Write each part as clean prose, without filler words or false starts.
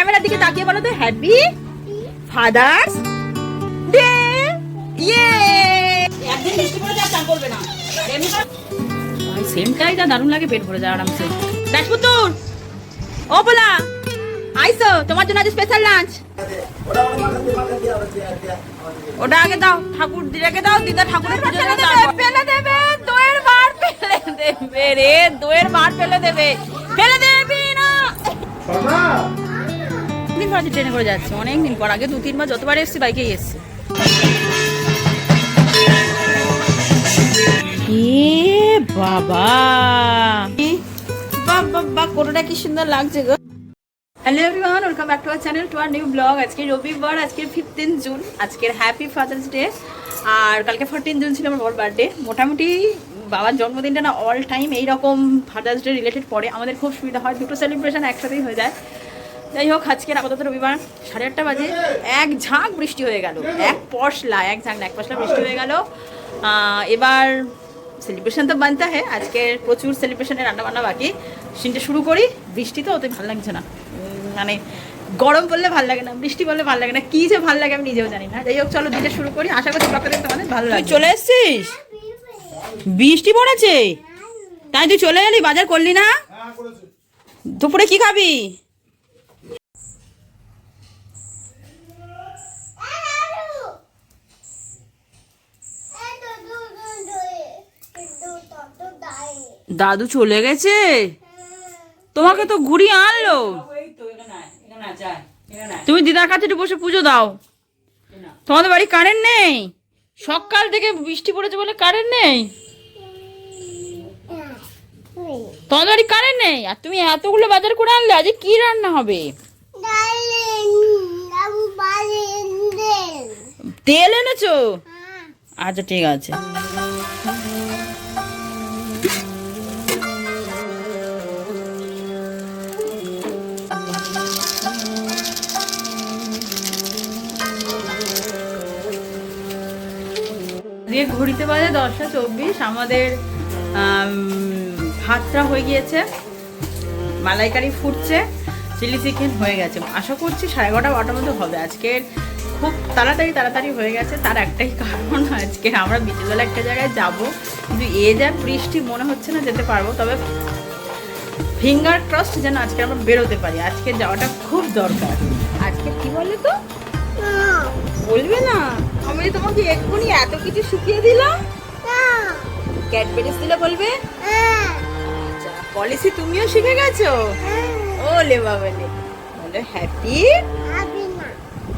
ক্যামেরার দিকে তাকিয়ে বলো তো হ্যাপি ফাদার্স ডে। ইয়ে একদিন মিষ্টি করে যা চান করবে না এমনি ভাই সেমটাই যা দারুণ লাগে, পেট ভরে যায় আরামসে। রাজপুতুর ও বলা আইসো, তোমার জন্য আজ স্পেশাল লাঞ্চ। ওটা আগে দাও, ঠাকুর দিদাকে দাও, দিদা ঠাকুরের ফেলে দেবে, দইয়ের বার ফেলে দেবে রে, দইয়ের বার ফেলে দেবে, ফেলে দেবে না। দিন পর ট্রেনে করে যাচ্ছে, অনেকদিন পর, আগে 2-3 বার যতবার এসছি বাইকেই এসছি। বাবা বাবা কোটোটা কি সুন্দর লাগছে গো। Hello everyone, welcome back to our channel, to our new blog. আজকে রবিবার, আজকে 15 জুন, আজকের হ্যাপি ফাদার্স ডে। আর কালকে 14 জুন ছিল আমার বাবার বার্থডে। মোটামুটি বাবার জন্মদিনটা না অল টাইম এইরকম ফাদার্স ডে রিলেটেড পড়ে, আমাদের খুব সুবিধা হয়, দুটো সেলিব্রেশন একসাথেই হয়ে যায়। যাই হোক, আজকের আপাতত রবিবার 8:30 বাজে, এক ঝাঁক বৃষ্টি হয়ে গেল, এক পশলা বৃষ্টি হয়ে গেল। এবার সেলিব্রেশন তো বানতে হয়, আজকে প্রচুর সেলিব্রেশনের রান্নাবান্না বাকি। সিনটা শুরু করি। বৃষ্টি তো ওতে ভালো লাগছে না, মানে গরম পড়লে ভালো লাগে না, বৃষ্টি পড়লে ভালো লাগে না, কী যে ভালো লাগে আমি নিজেও জানি না। যাই হোক, চলো দিতে শুরু করি, আশা করছি ব্লগটা দেখতে অনেক ভালো লাগে। চলে এসছিস? বৃষ্টি পড়েছে তাই তুই চলে এলি, বাজার করলি না? দুপুরে কি খাবি? দাদু চলে গেছে? তোমাকে তো ঘুরিয়ে আনলো। তুমি দিদার কাছে একটু বসে পুজো দাও। তোমাদের বাড়ি কারেন্ট নেই? সকাল থেকে বৃষ্টি পড়েছে বলে কারেন্ট নেই? তোমাদের বাড়ি কারেন্ট নেই আর তুমি এতগুলো বাজার করে আনলে, আজ কি রান্না হবে? তেল এনেছো? আচ্ছা ঠিক আছে। দিয়ে ঘড়িতে বাজে 10:24। আমাদের ভাতটা হয়ে গিয়েছে, মালাইকারি ফুটছে, চিলি চিকেন হয়ে গেছে। আশা করছি 11:30-12টার মধ্যে হবে। আজকের খুব তাড়াতাড়ি হয়ে গেছে, তার একটাই কারণ, আজকে আমরা বিকেলবেলা একটা জায়গায় যাব, কিন্তু যা বৃষ্টি মনে হচ্ছে না যেতে পারবো। তবে ফিঙ্গার ক্রসড যেন আজকে আমরা বেরোতে পারি, আজকে যাওয়াটা খুব দরকার। আজকে কি বলে তো বলবে না, আমি তোমাকে এক্ষুনি এত কিছু শুকিয়ে দিলাম, ক্যাডবেরিজ দিলে বলবে? আচ্ছা, পলিসি তুমিও শিখে গেছো? ওলে বাবালে, বলো হ্যাপি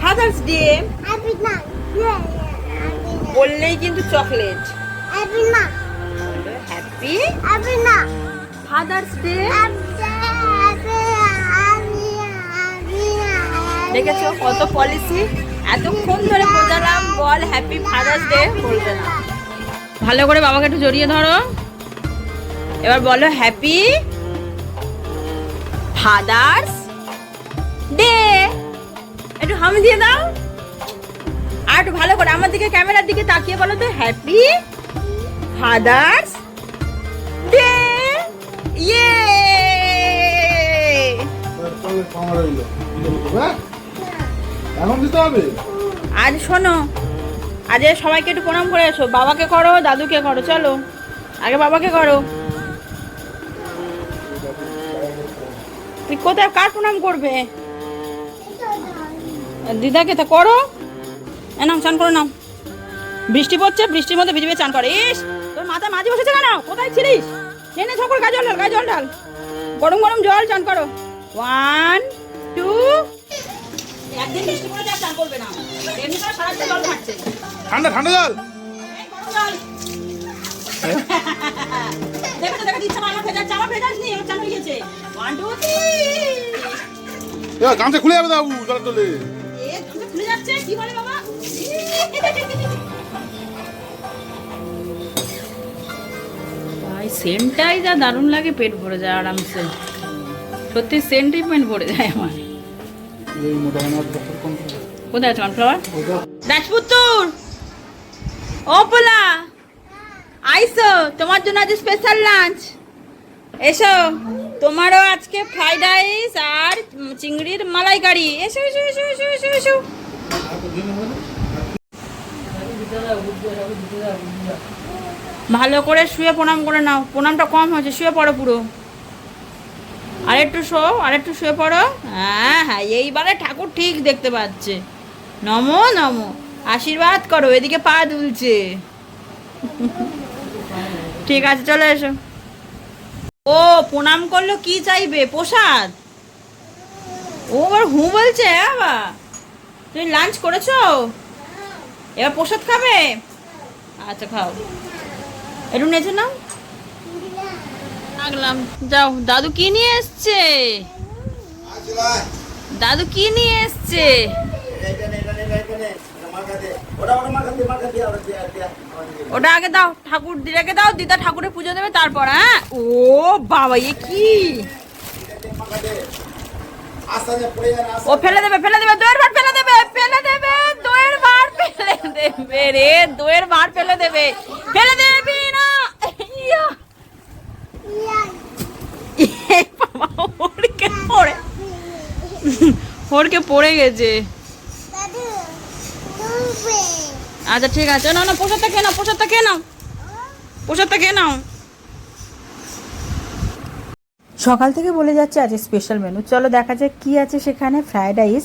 ফাদার্স ডে। বললেই কিন্তু চকলেট। Happy father's day. দেখেছো কত পলিসি, এতক্ষণ ধরে বোঝালাম, বল হ্যাপি ফাদার্স ডে, বলবে না। ভালো করে বাবাকে একটু জড়িয়ে ধরো, এবার বলো হ্যাপি ফাদার্স ডে। একটু হাম দিয়ে দাও, আর একটু ভালো করে আমার দিকে, ক্যামেরার দিকে তাকিয়ে বলো তো হ্যাপি ফাদার্স ডে। ইয়ে আজ শোনো, আজ সবাইকে একটু প্রণাম করে এসো, বাবাকে করো, দাদুকে করো, চলো আগে বাবাকে করো। তুই কোথায় কার প্রণাম করবে? দিদাকে তো করো। নাও চান করো, নাও। বৃষ্টি পড়ছে, বৃষ্টির মধ্যে ভিজে চান করে। ইস, তোর মাথায় মাঝে বসেছে কেন? কোথায় ছিলিস? নে ঝকর গায়ে জল ঢাল, গরম গরম জল, চান করো। 1 2। একদিন বৃষ্টি পড়ে যা চান করবে না, এমনি করে সারা জল মারছে। ঠান্ডা জল। দেখো দিচ্ছে, আমার ভেজা নেই, আমার চান হয়ে গেছে। 1 2 3। গামছা খুলে যাবে বাবু, জল তোলে। গামছা খুলে যাচ্ছে, কি বলে বাবা? ভাই সেন্টটাই যা দারুণ লাগে, পেট ভরে যায় আরামসে। সত্যি সেন্টই পেট ভরে যায় আমার। কোথায় আছে কর্নফ্লাওয়ার? রাজপুতুর ও পোলা আইসো, তোমার জন্য আজ স্পেশাল লাঞ্চ। এসো, তোমারও আজকে ফ্রাইড রাইস আর চিংড়ির মালাইকারি। এসো এসো এসো এসো এসো এসো। ভালো করে শুয়ে প্রণাম করে নাও, প্রণামটা কম হয়েছে, শুয়ে পড়ো পুরো। আরেকটু শুয়ে পড়ো। হ্যাঁ হ্যাঁ, এইবারে ঠাকুর ঠিক দেখতে পাচ্ছে। নমো নমো, আশীর্বাদ করো, এদিকে পা দুলছে। ঠিক আছে, চলে এসো। ও প্রণাম করলো, কি চাইবে? প্রসাদ। ও আবার হু বলছে। বাবা, তুমি লাঞ্চ করেছো? এবার প্রসাদ খাবে? আচ্ছা খাও, একটু নেচে নাও। লাগলাম, যাও। দাদু কি নিয়ে এসছে? দাদু কি নিয়ে এসছে? ওটা আগে দাও, ঠাকুর দিদাকে দাও, দিদা ঠাকুরের পুজো দেবে তারপর। হ্যাঁ। ও বাবা, এ কি? ও ফেলে দেবে, ফেলে দেবে, দইয়ের ভাত ফেলে দেবে, ফেলে দেবে, দইয়ের ভাত ফেলে দেবে রে, দইয়ের ভাত ফেলে দেবে, ফেলে দেবে না। ওরকে পড়ে গেছে। আচ্ছা ঠিক আছে, না না, প্রসাদটা খেয়ে নাও, প্রসাদটা খেয়ে নাও, প্রসাদটা খেয়ে নাও। সকাল থেকে বলে যাচ্ছে আজ স্পেশাল মেনু, চলো দেখা যাক কি আছে সেখানে। ফ্রাইড রাইস,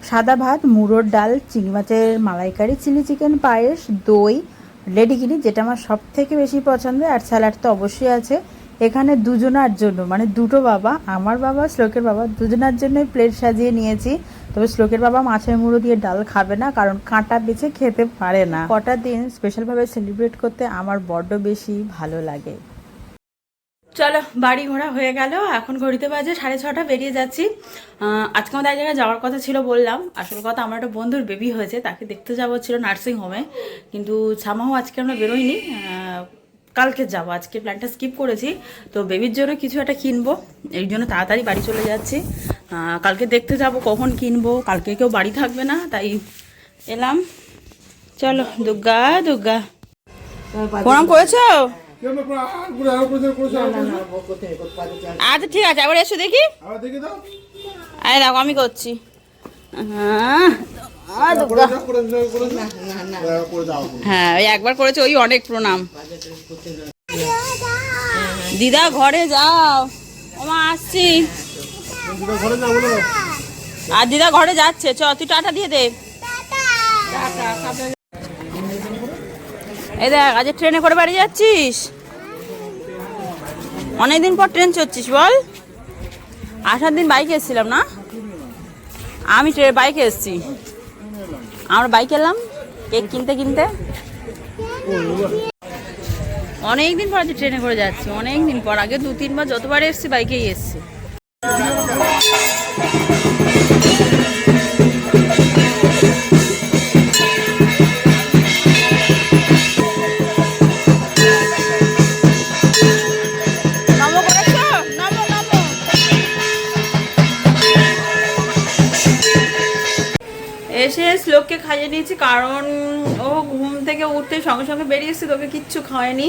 সাদা ভাত, মুড়োর ডাল, চিংড়ি মাছের মালাইকারি, চিলি চিকেন, পায়েস, দই, লেডিকিনি যেটা আমার সব থেকে বেশি পছন্দ, আর স্যালাড তো অবশ্যই আছে। এখানে দুজনার জন্য, মানে দুটো বাবা, আমার বাবা, শ্লোকের বাবা, দুজনার জন্যই প্লেট সাজিয়ে নিয়েছি। তবে শ্লোকের বাবা মাছের মুড়ো দিয়ে ডাল খাবে না, কারণ কাঁটা বেছে খেতে পারে না। কটা দিন স্পেশালভাবে সেলিব্রেট করতে আমার বড্ড বেশি ভালো লাগে। চলো, বাড়ি ঘোরা হয়ে গেল, এখন ঘড়িতে বাজে 6:30, বেরিয়ে যাচ্ছি। আজকে আমাদের এক জায়গায় যাওয়ার কথা ছিল, বললাম। আসল কথা, আমার একটা বন্ধুর বেবি হয়েছে, তাকে দেখতে যাবো ছিল নার্সিং হোমে, কিন্তু সামাও আজকে আমরা বেরোইনি। কালকে যাবো, আজকে প্ল্যানটা স্কিপ করেছি। তো বেবির জন্য কিছু একটা কিনবো, এই জন্য তাড়াতাড়ি বাড়ি চলে যাচ্ছি। কালকে দেখতে যাব কখন কিনবো, কালকে কেউ বাড়ি থাকবে না, তাই এলাম। চলো, দুর্গা দুর্গা। প্রণাম করেছো? আচ্ছা ঠিক আছে, আবার এসো দেখি। আরে দেখো, আমি করছি। হ্যাঁ, ওই একবার করেছে, ওই অনেক প্রণাম। দিদা ঘরে যাও, ওমা আসছি। আর দিদা ঘরে যাচ্ছে, চ তুই টাটা দিয়ে দে। এই দেখ, আজ ট্রেনে করে বাড়ি যাচ্ছিস? অনেকদিন পর ট্রেন চড়ছিস বল? 8 দিন বাইকে এসেছিলাম না, আমি বাইকে এসেছি। আমরা বাইক এলাম কেক কিনতে কিনতে। অনেকদিন পর আজ ট্রেনে করে যাচ্ছি, অনেকদিন পর। আগে 2-3 বার যতবার এসেছি বাইকেই এসেছি। এসে শ্লোককে খাইয়ে নিয়েছি, কারণ ও ঘুম থেকে উঠতে সঙ্গে সঙ্গে বেরিয়েছে, তোকে কিচ্ছু খাওয়ায়নি।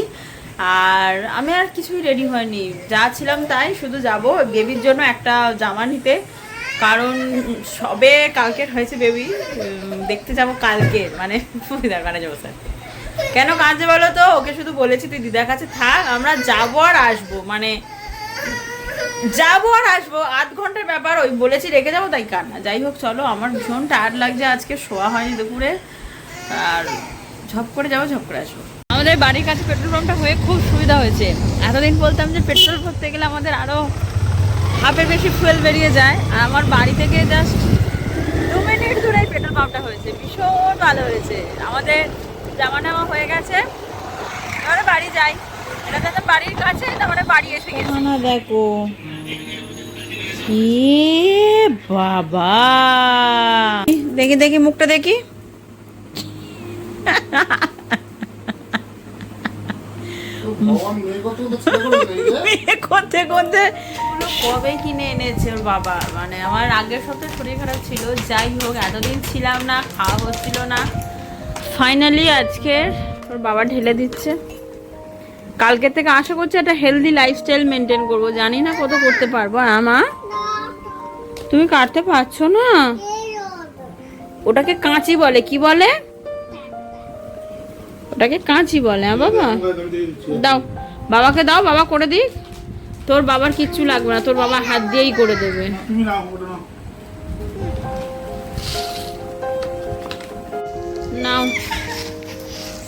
আর আমি আর কিছুই রেডি হয়নি, যা ছিলাম তাই। শুধু যাব বেবির জন্য একটা জামা নিতে, কারণ সবে কালকে হয়েছে বেবি, দেখতে যাব কালকে, মানে দিদার কাছে যাবো। স্যার কেন কাজে বলো তো? ওকে শুধু বলেছি তুই দিদার কাছে থাক, আমরা যাবো আর আসবো, মানে যাবো আর আসবো, 8 ঘন্টার ব্যাপার। ওই বলেছি রেখে যাবো, তাই কান্না। যাই হোক, চলো, আমার ভীষণ টায়ার্ড লাগছে, আজকে শোয়া হয়নি দুপুরে, আর ঝপ করে যাবো, ঝপ করে আসবো। আমাদের বাড়ির কাছে পেট্রোল পাম্পটা হয়ে খুব সুবিধা হয়েছে। এতদিন বলতাম যে পেট্রোল ভরতে গেলে আমাদের আরও হাফের বেশি ফুয়েল বেরিয়ে যায়, আর আমার বাড়ি থেকে জাস্ট 2 মিনিট দূরে পেট্রোল পাম্পটা হয়েছে, ভীষণ ভালো হয়েছে। আমাদের জামা টামা হয়ে গেছে, এবারে বাড়ি যাই। এটা তো বাড়ির কাছে, তারপরে বাড়ি এসে গেছি। না দেখো, বাবা, দেখি দেখি মুখটা দেখি। করতে করতে কবে কিনে এনেছে ওর বাবা, মানে আমার আগের সপ্তাহে শরীর খারাপ ছিল। যাই হোক, এতদিন ছিলাম না, খাওয়া হচ্ছিল না, ফাইনালি আজকে ওর বাবা ঢেলে দিচ্ছে। কালকে থেকে আশা করছি একটা হেলদি লাইফস্টাইল মেনটেন করবো, জানি না কত করতে পারবো। আমা তুমি কাটতে পারছো না? ওটাকে কাঁচি বলে। কি বলে ওটাকে? কাঁচি বলে। হ্যাঁ বাবা, দাও বাবাকে, দাও বাবা করে দিক। তোর বাবার কিচ্ছু লাগবে না, তোর বাবা হাত দিয়েই করে দেবে। নাও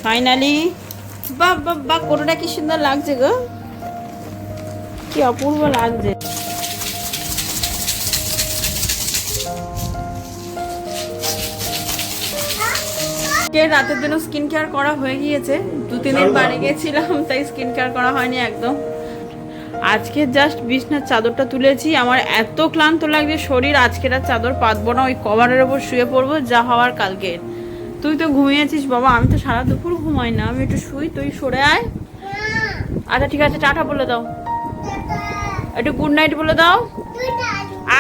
ফাইনালি। বাহ বাহ বাহ, কোটোটা কি সুন্দর লাগছে গো, কি অপূর্ব লাগছে। রাতের জন্য স্কিন কেয়ার করা হয়ে গিয়েছে, 2-3 দিন বাড়ি গেছিলাম তাই স্কিন কেয়ার করা হয়নি একদম। আজকে জাস্ট বিছনার চাদরটা তুলেছি, আমার এত ক্লান্ত লাগছে শরীর, আজকের আর চাদর পাতবো না, ওই কভারের ওপর শুয়ে পড়বো, যা হওয়ার কালকে। তুই তো ঘুমিয়েছিস বাবা, আমি তো সারা দুপুর ঘুমাই না, আমি একটু শুই, তুই সরে আয়। আচ্ছা ঠিক আছে, টাটা বলে দাও, একটু গুড নাইট বলে দাও।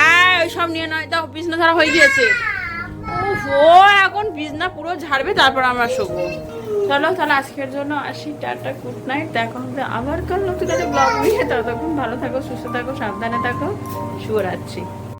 আয় ওই সব নিয়ে নয়, দাও, বিছনা ঝাড়া হয়ে গিয়েছে। ও এখন বিছনা পুরো ঝাড়বে, তারপর আমরা শোবো। চলো তাহলে আজকের জন্য আসি, টাটা, গুড নাইট, দেখা হবে আবার কাল নতুন একটা ব্লগ নিয়ে। ততক্ষণ ভালো থাকো, সুস্থ থাকো, সাবধানে থাকো, শুভরাত্রি।